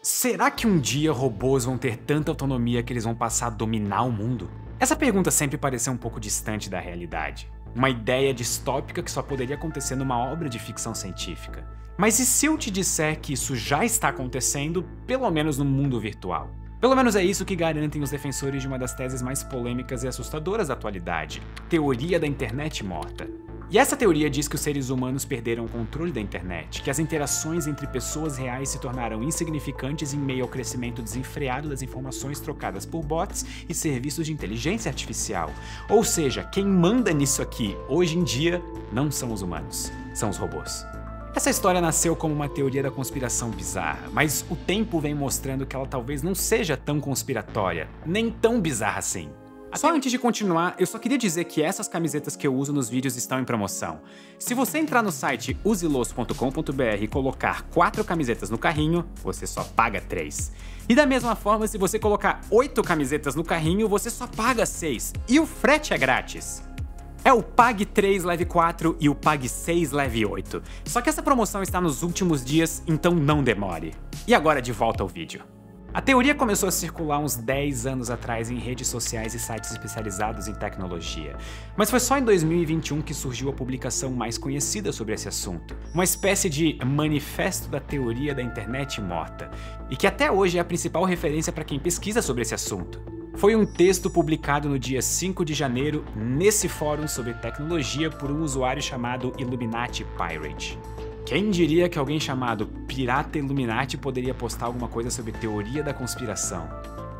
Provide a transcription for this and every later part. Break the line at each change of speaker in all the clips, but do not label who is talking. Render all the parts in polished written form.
Será que um dia robôs vão ter tanta autonomia que eles vão passar a dominar o mundo? Essa pergunta sempre pareceu um pouco distante da realidade. Uma ideia distópica que só poderia acontecer numa obra de ficção científica. Mas e se eu te disser que isso já está acontecendo, pelo menos no mundo virtual? Pelo menos é isso que garantem os defensores de uma das teses mais polêmicas e assustadoras da atualidade, teoria da internet morta. E essa teoria diz que os seres humanos perderam o controle da internet, que as interações entre pessoas reais se tornaram insignificantes em meio ao crescimento desenfreado das informações trocadas por bots e serviços de inteligência artificial. Ou seja, quem manda nisso aqui, hoje em dia, não são os humanos, são os robôs. Essa história nasceu como uma teoria da conspiração bizarra, mas o tempo vem mostrando que ela talvez não seja tão conspiratória, nem tão bizarra assim. Só antes de continuar, eu só queria dizer que essas camisetas que eu uso nos vídeos estão em promoção. Se você entrar no site usilos.com.br e colocar 4 camisetas no carrinho, você só paga 3. E da mesma forma, se você colocar 8 camisetas no carrinho, você só paga 6. E o frete é grátis. É o Pague 3 Leve 4 e o Pague 6 Leve 8. Só que essa promoção está nos últimos dias, então não demore. E agora de volta ao vídeo. A teoria começou a circular uns 10 anos atrás em redes sociais e sites especializados em tecnologia. Mas foi só em 2021 que surgiu a publicação mais conhecida sobre esse assunto. Uma espécie de manifesto da teoria da internet morta. E que até hoje é a principal referência para quem pesquisa sobre esse assunto. Foi um texto publicado no dia 5 de janeiro nesse fórum sobre tecnologia por um usuário chamado Illuminati Pirate. Quem diria que alguém chamado Pirata Illuminati poderia postar alguma coisa sobre teoria da conspiração?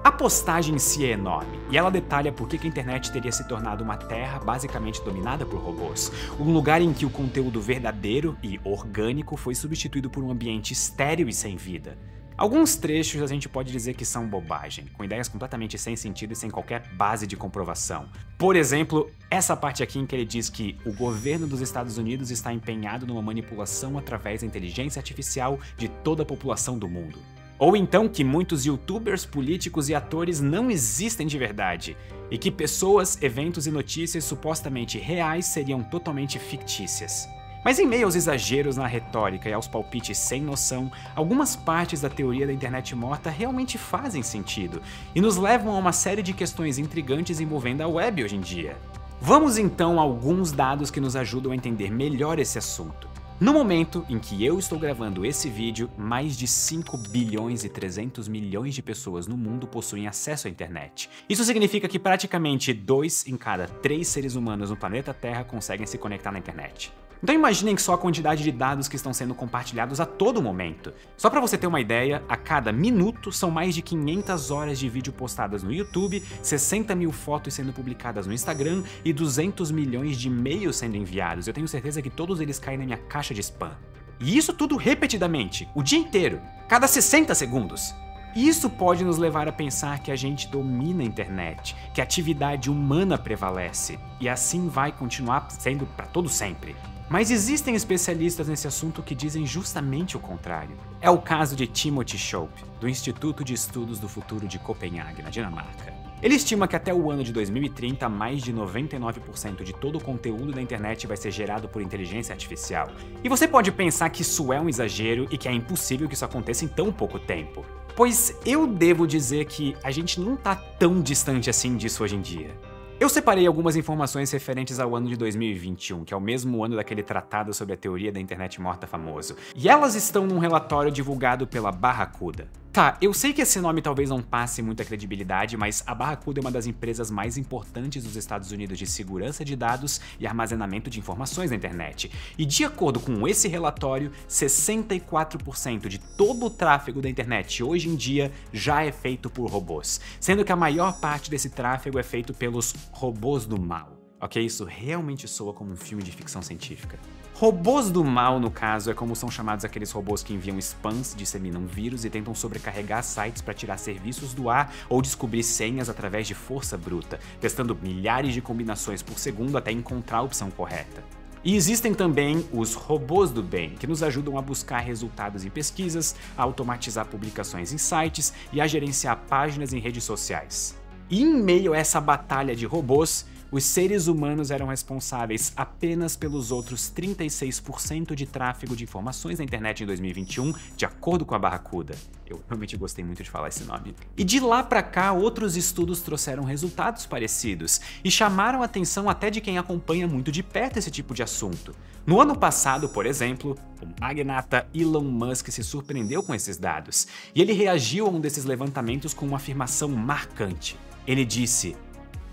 A postagem em si é enorme, e ela detalha por que a internet teria se tornado uma terra basicamente dominada por robôs, um lugar em que o conteúdo verdadeiro e orgânico foi substituído por um ambiente estéril e sem vida. Alguns trechos a gente pode dizer que são bobagem, com ideias completamente sem sentido e sem qualquer base de comprovação. Por exemplo, essa parte aqui em que ele diz que o governo dos Estados Unidos está empenhado numa manipulação através da inteligência artificial de toda a população do mundo. Ou então que muitos youtubers, políticos e atores não existem de verdade, e que pessoas, eventos e notícias supostamente reais seriam totalmente fictícias. Mas em meio aos exageros na retórica e aos palpites sem noção, algumas partes da teoria da internet morta realmente fazem sentido e nos levam a uma série de questões intrigantes envolvendo a web hoje em dia. Vamos então a alguns dados que nos ajudam a entender melhor esse assunto. No momento em que eu estou gravando esse vídeo, mais de 5 bilhões e 300 milhões de pessoas no mundo possuem acesso à internet. Isso significa que praticamente 2 em cada 3 seres humanos no planeta Terra conseguem se conectar na internet. Então imaginem só a quantidade de dados que estão sendo compartilhados a todo momento. Só para você ter uma ideia, a cada minuto são mais de 500 horas de vídeo postadas no YouTube, 60 mil fotos sendo publicadas no Instagram e 200 milhões de e-mails sendo enviados. Eu tenho certeza que todos eles caem na minha caixa de spam. E isso tudo repetidamente, o dia inteiro, cada 60 segundos. Isso pode nos levar a pensar que a gente domina a internet, que a atividade humana prevalece, e assim vai continuar sendo para todo sempre. Mas existem especialistas nesse assunto que dizem justamente o contrário. É o caso de Timothy Schoep, do Instituto de Estudos do Futuro de Copenhague, na Dinamarca. Ele estima que até o ano de 2030, mais de 99% de todo o conteúdo da internet vai ser gerado por inteligência artificial. E você pode pensar que isso é um exagero e que é impossível que isso aconteça em tão pouco tempo. Pois eu devo dizer que a gente não tá tão distante assim disso hoje em dia. Eu separei algumas informações referentes ao ano de 2021, que é o mesmo ano daquele tratado sobre a teoria da internet morta famoso, e elas estão num relatório divulgado pela Barracuda. Tá, eu sei que esse nome talvez não passe muita credibilidade, mas a Barracuda é uma das empresas mais importantes dos Estados Unidos de segurança de dados e armazenamento de informações na internet. E de acordo com esse relatório, 64% de todo o tráfego da internet hoje em dia já é feito por robôs, sendo que a maior parte desse tráfego é feito pelos robôs do mal. Ok, isso realmente soa como um filme de ficção científica. Robôs do mal, no caso, é como são chamados aqueles robôs que enviam spams, disseminam vírus e tentam sobrecarregar sites para tirar serviços do ar ou descobrir senhas através de força bruta, testando milhares de combinações por segundo até encontrar a opção correta. E existem também os robôs do bem, que nos ajudam a buscar resultados em pesquisas, a automatizar publicações em sites e a gerenciar páginas em redes sociais. E em meio a essa batalha de robôs, os seres humanos eram responsáveis apenas pelos outros 36% de tráfego de informações na internet em 2021, de acordo com a Barracuda. Eu realmente gostei muito de falar esse nome. E de lá pra cá, outros estudos trouxeram resultados parecidos e chamaram a atenção até de quem acompanha muito de perto esse tipo de assunto. No ano passado, por exemplo, o magnata Elon Musk se surpreendeu com esses dados e ele reagiu a um desses levantamentos com uma afirmação marcante. Ele disse: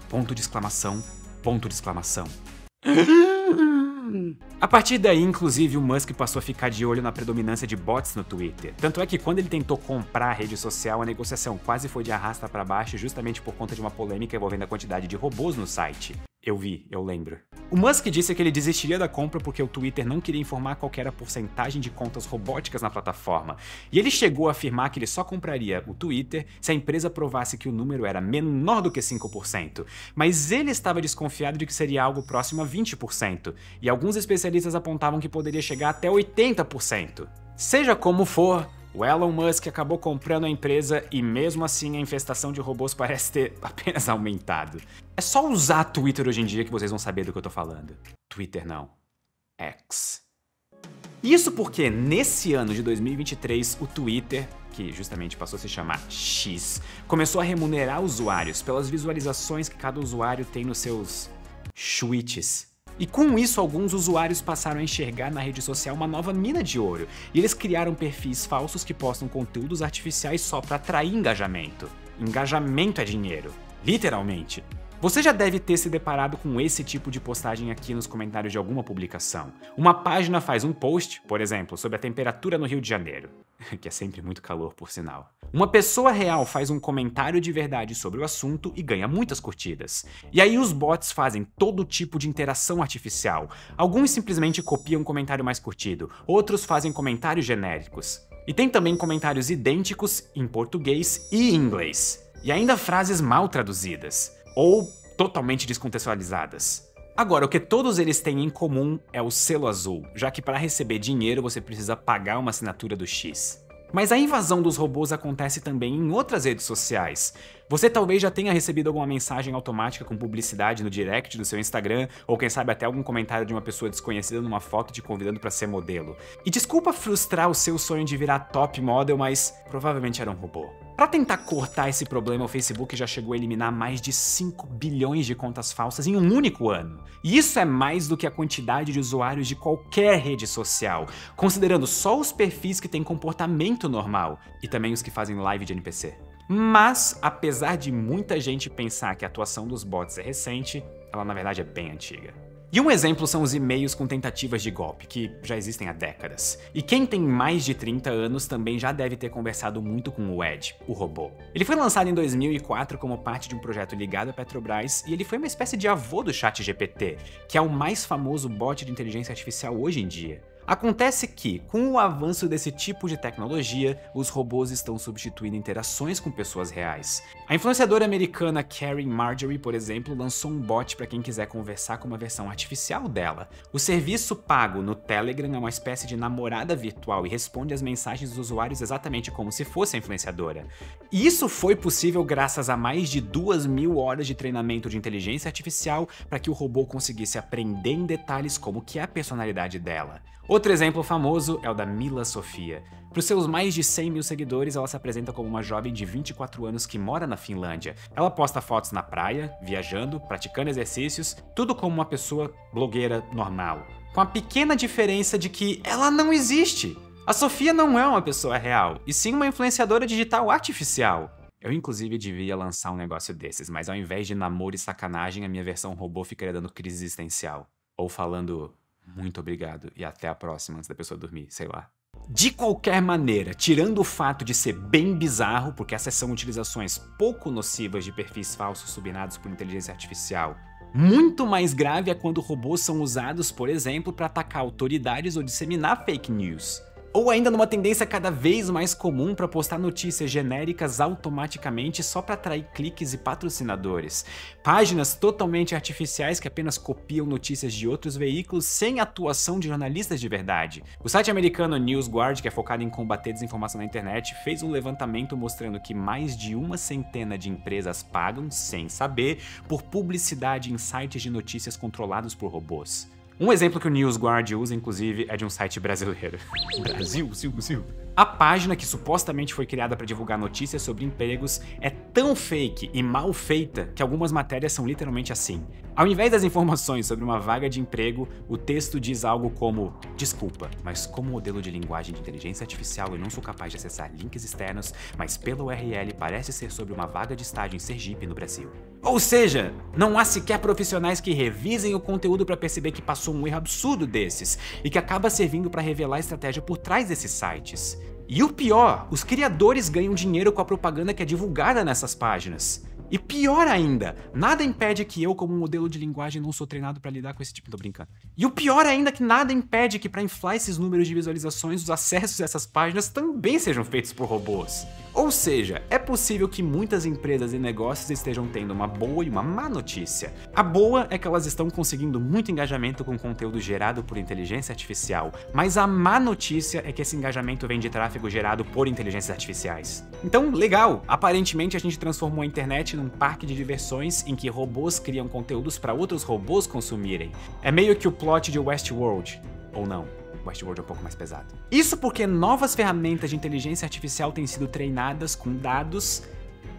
ponto de exclamação, ponto de exclamação. A partir daí, inclusive, o Musk passou a ficar de olho na predominância de bots no Twitter. Tanto é que quando ele tentou comprar a rede social, a negociação quase foi de arrasta pra baixo justamente por conta de uma polêmica envolvendo a quantidade de robôs no site. Eu lembro. O Musk disse que ele desistiria da compra porque o Twitter não queria informar qual que era a porcentagem de contas robóticas na plataforma. E ele chegou a afirmar que ele só compraria o Twitter se a empresa provasse que o número era menor do que 5%. Mas ele estava desconfiado de que seria algo próximo a 20%. E alguns especialistas apontavam que poderia chegar até 80%. Seja como for, o Elon Musk acabou comprando a empresa e mesmo assim a infestação de robôs parece ter apenas aumentado. É só usar Twitter hoje em dia que vocês vão saber do que eu tô falando. Twitter não. X. Isso porque nesse ano de 2023 o Twitter, que justamente passou a se chamar X, começou a remunerar usuários pelas visualizações que cada usuário tem nos seus tweets. E com isso, alguns usuários passaram a enxergar na rede social uma nova mina de ouro, e eles criaram perfis falsos que postam conteúdos artificiais só para atrair engajamento. Engajamento é dinheiro, literalmente. Você já deve ter se deparado com esse tipo de postagem aqui nos comentários de alguma publicação. Uma página faz um post, por exemplo, sobre a temperatura no Rio de Janeiro, que é sempre muito calor, por sinal. Uma pessoa real faz um comentário de verdade sobre o assunto e ganha muitas curtidas. E aí os bots fazem todo tipo de interação artificial. Alguns simplesmente copiam um comentário mais curtido, outros fazem comentários genéricos. E tem também comentários idênticos em português e inglês. E ainda frases mal traduzidas, ou totalmente descontextualizadas. Agora, o que todos eles têm em comum é o selo azul, já que para receber dinheiro você precisa pagar uma assinatura do X. Mas a invasão dos robôs acontece também em outras redes sociais. Você talvez já tenha recebido alguma mensagem automática com publicidade no direct do seu Instagram, ou quem sabe até algum comentário de uma pessoa desconhecida numa foto te convidando para ser modelo. E desculpa frustrar o seu sonho de virar top model, mas provavelmente era um robô. Para tentar cortar esse problema, o Facebook já chegou a eliminar mais de 5 bilhões de contas falsas em um único ano. E isso é mais do que a quantidade de usuários de qualquer rede social, considerando só os perfis que têm comportamento normal e também os que fazem live de NPC. Mas, apesar de muita gente pensar que a atuação dos bots é recente, ela na verdade é bem antiga. E um exemplo são os e-mails com tentativas de golpe, que já existem há décadas. E quem tem mais de 30 anos também já deve ter conversado muito com o Ed, o robô. Ele foi lançado em 2004 como parte de um projeto ligado à Petrobras e ele foi uma espécie de avô do ChatGPT, que é o mais famoso bot de inteligência artificial hoje em dia. Acontece que, com o avanço desse tipo de tecnologia, os robôs estão substituindo interações com pessoas reais. A influenciadora americana Karen Marjorie, por exemplo, lançou um bot para quem quiser conversar com uma versão artificial dela. O serviço pago no Telegram é uma espécie de namorada virtual e responde às mensagens dos usuários exatamente como se fosse a influenciadora. E isso foi possível graças a mais de 2.000 horas de treinamento de inteligência artificial para que o robô conseguisse aprender em detalhes como que é a personalidade dela. Outro exemplo famoso é o da Mila Sofia. Para os seus mais de 100 mil seguidores, ela se apresenta como uma jovem de 24 anos que mora na Finlândia. Ela posta fotos na praia, viajando, praticando exercícios, tudo como uma pessoa blogueira normal. Com a pequena diferença de que ela não existe. A Sofia não é uma pessoa real, e sim uma influenciadora digital artificial. Eu inclusive devia lançar um negócio desses, mas ao invés de namoro e sacanagem, a minha versão robô ficaria dando crise existencial. Ou falando muito obrigado e até a próxima antes da pessoa dormir, sei lá. De qualquer maneira, tirando o fato de ser bem bizarro, porque essas são utilizações pouco nocivas de perfis falsos subinados por inteligência artificial, muito mais grave é quando robôs são usados, por exemplo, para atacar autoridades ou disseminar fake news. Ou ainda numa tendência cada vez mais comum para postar notícias genéricas automaticamente só para atrair cliques e patrocinadores. Páginas totalmente artificiais que apenas copiam notícias de outros veículos sem atuação de jornalistas de verdade. O site americano NewsGuard, que é focado em combater desinformação na internet, fez um levantamento mostrando que mais de 100 de empresas pagam, sem saber, por publicidade em sites de notícias controlados por robôs. Um exemplo que o NewsGuard usa, inclusive, é de um site brasileiro. Brasil. A página, que supostamente foi criada para divulgar notícias sobre empregos, é tão fake e mal feita que algumas matérias são literalmente assim. Ao invés das informações sobre uma vaga de emprego, o texto diz algo como: desculpa, mas como modelo de linguagem de inteligência artificial eu não sou capaz de acessar links externos, mas pela URL parece ser sobre uma vaga de estágio em Sergipe, no Brasil. Ou seja, não há sequer profissionais que revisem o conteúdo para perceber que passou um erro absurdo desses e que acaba servindo para revelar a estratégia por trás desses sites. E o pior, os criadores ganham dinheiro com a propaganda que é divulgada nessas páginas. E pior ainda, nada impede que eu, como modelo de linguagem, não sou treinado para lidar com esse tipo, tô brincando. E o pior ainda é que nada impede que, para inflar esses números de visualizações, os acessos a essas páginas também sejam feitos por robôs. Ou seja, é possível que muitas empresas e negócios estejam tendo uma boa e uma má notícia. A boa é que elas estão conseguindo muito engajamento com conteúdo gerado por inteligência artificial, mas a má notícia é que esse engajamento vem de tráfego gerado por inteligências artificiais. Então, legal, aparentemente a gente transformou a internet num parque de diversões em que robôs criam conteúdos para outros robôs consumirem. É meio que o plot de Westworld, ou não. Westworld é um pouco mais pesado. Isso porque novas ferramentas de inteligência artificial têm sido treinadas com dados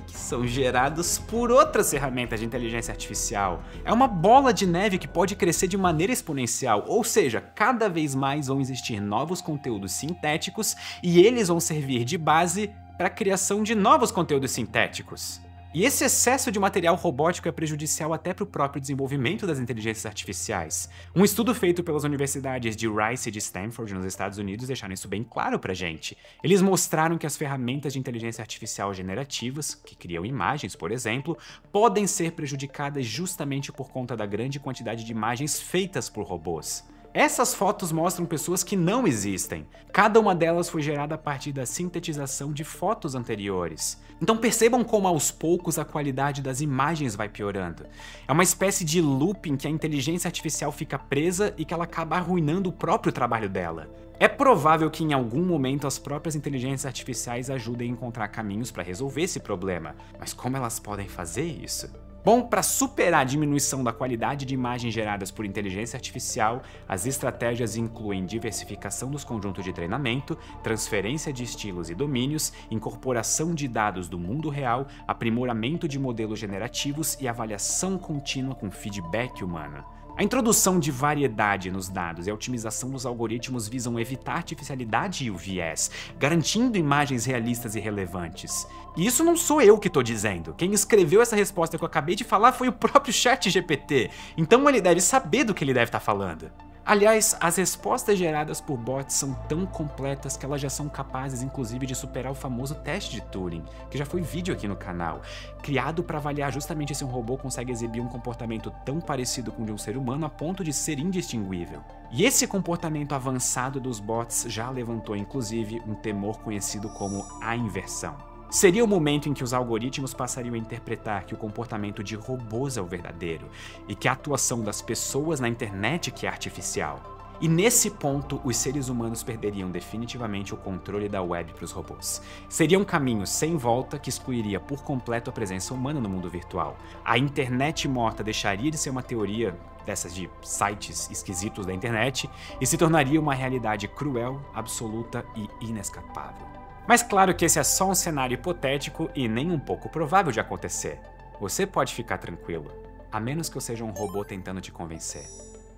que são gerados por outras ferramentas de inteligência artificial. É uma bola de neve que pode crescer de maneira exponencial, ou seja, cada vez mais vão existir novos conteúdos sintéticos e eles vão servir de base para a criação de novos conteúdos sintéticos. E esse excesso de material robótico é prejudicial até para o próprio desenvolvimento das inteligências artificiais. Um estudo feito pelas universidades de Rice e de Stanford nos Estados Unidos deixaram isso bem claro pra gente. Eles mostraram que as ferramentas de inteligência artificial generativas, que criam imagens, por exemplo, podem ser prejudicadas justamente por conta da grande quantidade de imagens feitas por robôs. Essas fotos mostram pessoas que não existem. Cada uma delas foi gerada a partir da sintetização de fotos anteriores. Então percebam como aos poucos a qualidade das imagens vai piorando. É uma espécie de loop em que a inteligência artificial fica presa e que ela acaba arruinando o próprio trabalho dela. É provável que em algum momento as próprias inteligências artificiais ajudem a encontrar caminhos para resolver esse problema. Mas como elas podem fazer isso? Bom, para superar a diminuição da qualidade de imagens geradas por inteligência artificial, as estratégias incluem diversificação dos conjuntos de treinamento, transferência de estilos e domínios, incorporação de dados do mundo real, aprimoramento de modelos generativos e avaliação contínua com feedback humano. A introdução de variedade nos dados e a otimização dos algoritmos visam evitar a artificialidade e o viés, garantindo imagens realistas e relevantes. E isso não sou eu que estou dizendo. Quem escreveu essa resposta que eu acabei de falar foi o próprio ChatGPT, então ele deve saber do que ele deve estar falando. Aliás, as respostas geradas por bots são tão completas que elas já são capazes, inclusive, de superar o famoso teste de Turing, que já foi vídeo aqui no canal, criado para avaliar justamente se um robô consegue exibir um comportamento tão parecido com o de um ser humano a ponto de ser indistinguível. E esse comportamento avançado dos bots já levantou, inclusive, um temor conhecido como a inversão. Seria o momento em que os algoritmos passariam a interpretar que o comportamento de robôs é o verdadeiro e que a atuação das pessoas na internet que é artificial. E nesse ponto, os seres humanos perderiam definitivamente o controle da web para os robôs. Seria um caminho sem volta que excluiria por completo a presença humana no mundo virtual. A internet morta deixaria de ser uma teoria dessas de sites esquisitos da internet e se tornaria uma realidade cruel, absoluta e inescapável. Mas claro que esse é só um cenário hipotético e nem um pouco provável de acontecer. Você pode ficar tranquilo, a menos que eu seja um robô tentando te convencer.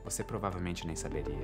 Você provavelmente nem saberia.